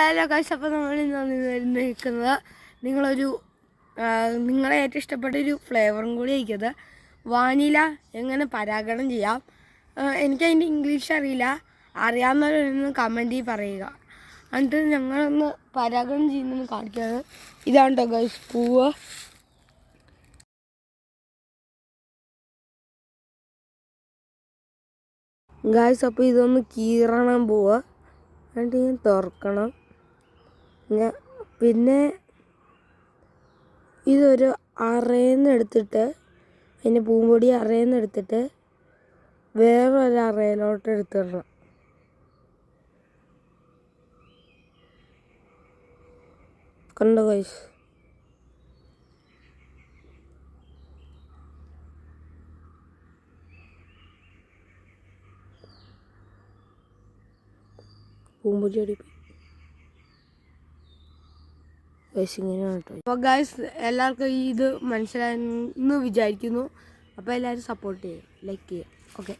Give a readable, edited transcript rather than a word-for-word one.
Hello guys, അപ്പോൾ നമ്മൾ നിൽക്കുന്നത് നിങ്ങളെ ഏറ്റവും ഇഷ്ടപ്പെട്ട ഒരു ഫ്ലേവറും കൂടി ആയിരിക്കുന്നത് വാനില എങ്ങനെ പരാഗണം ചെയ്യാം. എനിക്കതിൻ്റെ ഇംഗ്ലീഷ് അറിയില്ല, അറിയാവുന്നവരൊന്ന് കമൻറ്റിൽ പറയുക. എന്നിട്ട് ഞങ്ങളൊന്ന് പരാഗണം ചെയ്യുന്നതെന്ന് കാണിക്കുകയാണ്. ഇതാണ് കേട്ടോ ഗൈസ് പൂവ്. ഗൈസ് അപ്പോൾ ഇതൊന്ന് കീറണം പൂവ്, എന്നിട്ട് ഞാൻ തുറക്കണം. പിന്നെ ഇതൊരു അറേന്ന് എടുത്തിട്ട് അതിൻ്റെ പൂമ്പൊടി അറേന്ന് എടുത്തിട്ട് വേറൊരു അറയിലോട്ട് എടുത്തിടണം. കണ്ടോ ഗൈസ്? പൂമ്പൊടി അടിപ്പോയി ഇങ്ങനെയാണ് കേട്ടോ. അപ്പോൾ ഗൈസ് എല്ലാവർക്കും ഇത് മനസ്സിലായെന്ന് വിചാരിക്കുന്നു. അപ്പോൾ എല്ലാവരും സപ്പോർട്ട് ചെയ്യുക, ലൈക്ക് ചെയ്യുക. ഓക്കെ.